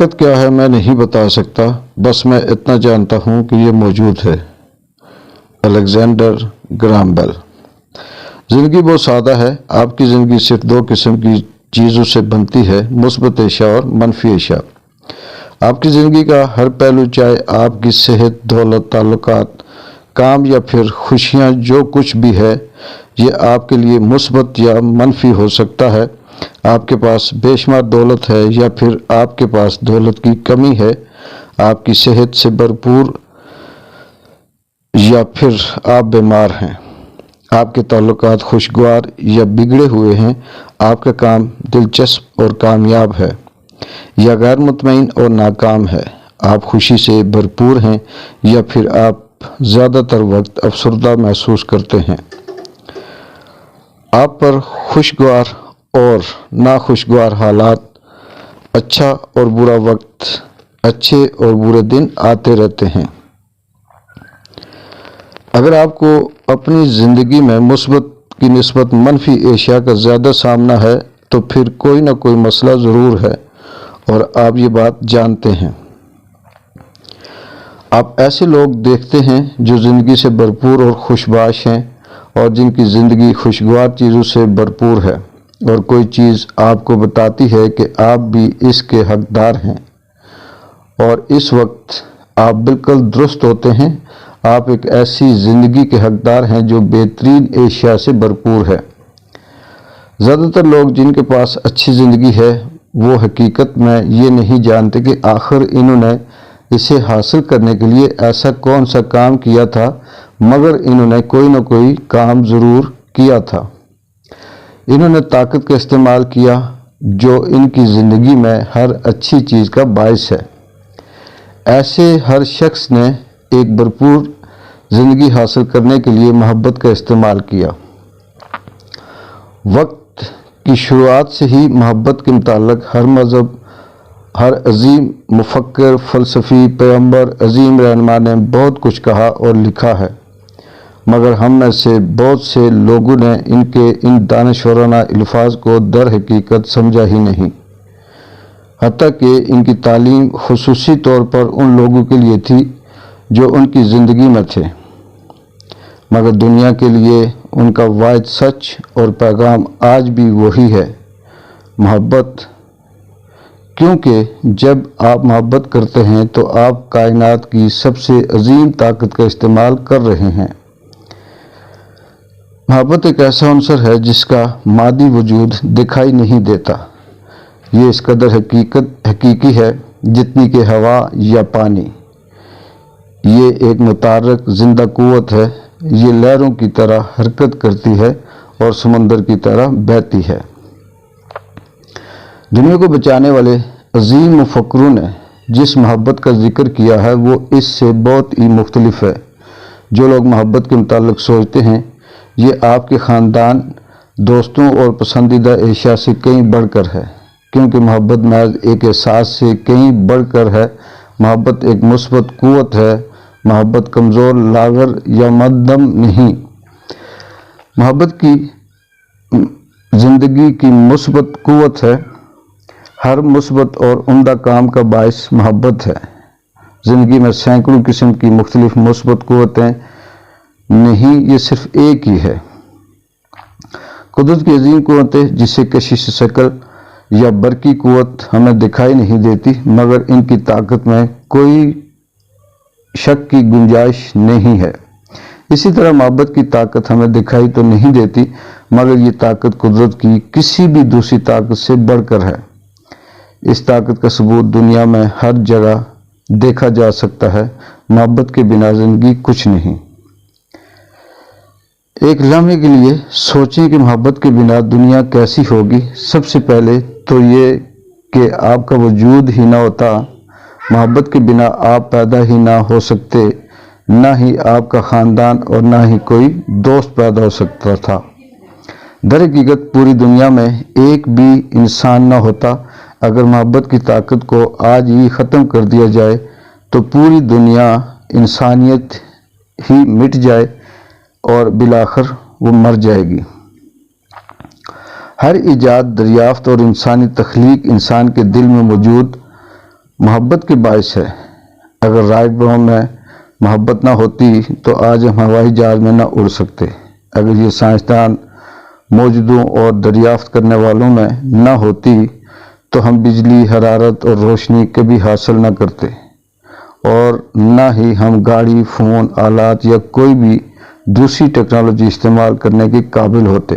حقیقت کیا ہے میں نہیں بتا سکتا، بس میں اتنا جانتا ہوں کہ یہ موجود ہے۔ الیگزینڈر گراہم بیل۔ زندگی بہت سادہ ہے۔ آپ کی زندگی صرف دو قسم کی چیزوں سے بنتی ہے، مثبت اشیاء اور منفی اشیاء۔ آپ کی زندگی کا ہر پہلو، چاہے آپ کی صحت، دولت، تعلقات، کام یا پھر خوشیاں، جو کچھ بھی ہے، یہ آپ کے لیے مثبت یا منفی ہو سکتا ہے۔ آپ کے پاس بے شمار دولت ہے یا پھر آپ کے پاس دولت کی کمی ہے، آپ کی صحت سے بھرپور یا پھر آپ بیمار ہیں، آپ کے تعلقات خوشگوار یا بگڑے ہوئے ہیں، آپ کا کام دلچسپ اور کامیاب ہے یا غیر مطمئن اور ناکام ہے، آپ خوشی سے بھرپور ہیں یا پھر آپ زیادہ تر وقت افسردہ محسوس کرتے ہیں۔ آپ پر خوشگوار اور ناخوشگوار حالات، اچھا اور برا وقت، اچھے اور برے دن آتے رہتے ہیں۔ اگر آپ کو اپنی زندگی میں مثبت کی نسبت منفی اشیاء کا زیادہ سامنا ہے تو پھر کوئی نہ کوئی مسئلہ ضرور ہے اور آپ یہ بات جانتے ہیں۔ آپ ایسے لوگ دیکھتے ہیں جو زندگی سے بھرپور اور خوشباش ہیں اور جن کی زندگی خوشگوار چیزوں سے بھرپور ہے، اور کوئی چیز آپ کو بتاتی ہے کہ آپ بھی اس کے حقدار ہیں، اور اس وقت آپ بالکل درست ہوتے ہیں۔ آپ ایک ایسی زندگی کے حقدار ہیں جو بہترین اشیاء سے بھرپور ہے۔ زیادہ تر لوگ جن کے پاس اچھی زندگی ہے وہ حقیقت میں یہ نہیں جانتے کہ آخر انہوں نے اسے حاصل کرنے کے لیے ایسا کون سا کام کیا تھا، مگر انہوں نے کوئی نہ کوئی کام ضرور کیا تھا۔ انہوں نے طاقت کا استعمال کیا جو ان کی زندگی میں ہر اچھی چیز کا باعث ہے۔ ایسے ہر شخص نے ایک بھرپور زندگی حاصل کرنے کے لیے محبت کا استعمال کیا۔ وقت کی شروعات سے ہی محبت کے متعلق ہر مذہب، ہر عظیم مفکر، فلسفی، پیغمبر، عظیم رہنما نے بہت کچھ کہا اور لکھا ہے، مگر ہم میں سے بہت سے لوگوں نے ان دانشورانہ الفاظ کو در حقیقت سمجھا ہی نہیں، حتیٰ کہ ان کی تعلیم خصوصی طور پر ان لوگوں کے لیے تھی جو ان کی زندگی میں تھے، مگر دنیا کے لیے ان کا واحد سچ اور پیغام آج بھی وہی ہے: محبت۔ کیونکہ جب آپ محبت کرتے ہیں تو آپ کائنات کی سب سے عظیم طاقت کا استعمال کر رہے ہیں۔ محبت ایک ایسا عنصر ہے جس کا مادی وجود دکھائی نہیں دیتا۔ یہ اس قدر حقیقی ہے جتنی کہ ہوا یا پانی۔ یہ ایک متحرک زندہ قوت ہے۔ یہ لہروں کی طرح حرکت کرتی ہے اور سمندر کی طرح بہتی ہے۔ دنیا کو بچانے والے عظیم مفکروں نے جس محبت کا ذکر کیا ہے وہ اس سے بہت ہی مختلف ہے۔ جو لوگ محبت کے متعلق سوچتے ہیں، یہ آپ کے خاندان، دوستوں اور پسندیدہ اشیاء سے کہیں بڑھ کر ہے، کیونکہ محبت محض ایک احساس سے کہیں بڑھ کر ہے۔ محبت ایک مثبت قوت ہے۔ محبت کمزور، لاغر یا مدھم نہیں۔ محبت کی زندگی کی مثبت قوت ہے۔ ہر مثبت اور عمدہ کام کا باعث محبت ہے۔ زندگی میں سینکڑوں قسم کی مختلف مثبت قوتیں نہیں، یہ صرف ایک ہی ہے۔ قدرت کی عظیم قوتیں جسے کشش ثقل یا برقی قوت ہمیں دکھائی نہیں دیتی، مگر ان کی طاقت میں کوئی شک کی گنجائش نہیں ہے۔ اسی طرح محبت کی طاقت ہمیں دکھائی تو نہیں دیتی، مگر یہ طاقت قدرت کی کسی بھی دوسری طاقت سے بڑھ کر ہے۔ اس طاقت کا ثبوت دنیا میں ہر جگہ دیکھا جا سکتا ہے۔ محبت کے بنا زندگی کچھ نہیں۔ ایک لمحے کے لیے سوچیں کہ محبت کے بنا دنیا کیسی ہوگی۔ سب سے پہلے تو یہ کہ آپ کا وجود ہی نہ ہوتا۔ محبت کے بنا آپ پیدا ہی نہ ہو سکتے، نہ ہی آپ کا خاندان اور نہ ہی کوئی دوست پیدا ہو سکتا تھا۔ در حقیقت پوری دنیا میں ایک بھی انسان نہ ہوتا۔ اگر محبت کی طاقت کو آج ہی ختم کر دیا جائے تو پوری دنیا، انسانیت ہی مٹ جائے اور بالآخر وہ مر جائے گی۔ ہر ایجاد، دریافت اور انسانی تخلیق انسان کے دل میں موجود محبت کے باعث ہے۔ اگر رائٹ براؤن میں محبت نہ ہوتی تو آج ہم ہوائی جہاز میں نہ اڑ سکتے۔ اگر یہ سائنسدان موجودوں اور دریافت کرنے والوں میں نہ ہوتی تو ہم بجلی، حرارت اور روشنی کبھی حاصل نہ کرتے، اور نہ ہی ہم گاڑی، فون، آلات یا کوئی بھی دوسری ٹیکنالوجی استعمال کرنے کے قابل ہوتے،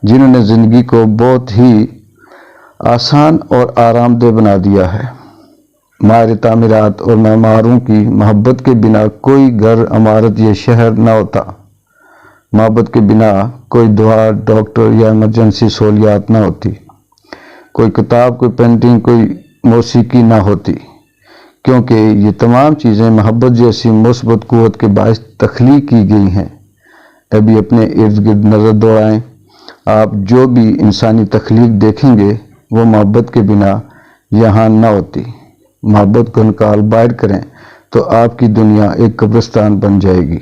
جنہوں نے زندگی کو بہت ہی آسان اور آرام دہ بنا دیا ہے۔ ماہر تعمیرات اور معماروں کی محبت کے بنا کوئی گھر، عمارت یا شہر نہ ہوتا۔ محبت کے بنا کوئی دوا، ڈاکٹر یا ایمرجنسی سہولیات نہ ہوتی، کوئی کتاب، کوئی پینٹنگ، کوئی موسیقی نہ ہوتی، کیونکہ یہ تمام چیزیں محبت جیسی مثبت قوت کے باعث تخلیق کی گئی ہیں۔ ابھی اپنے ارد گرد نظر دوڑائیں، آپ جو بھی انسانی تخلیق دیکھیں گے وہ محبت کے بنا یہاں نہ ہوتی۔ محبت کو نکال باہر کریں تو آپ کی دنیا ایک قبرستان بن جائے گی۔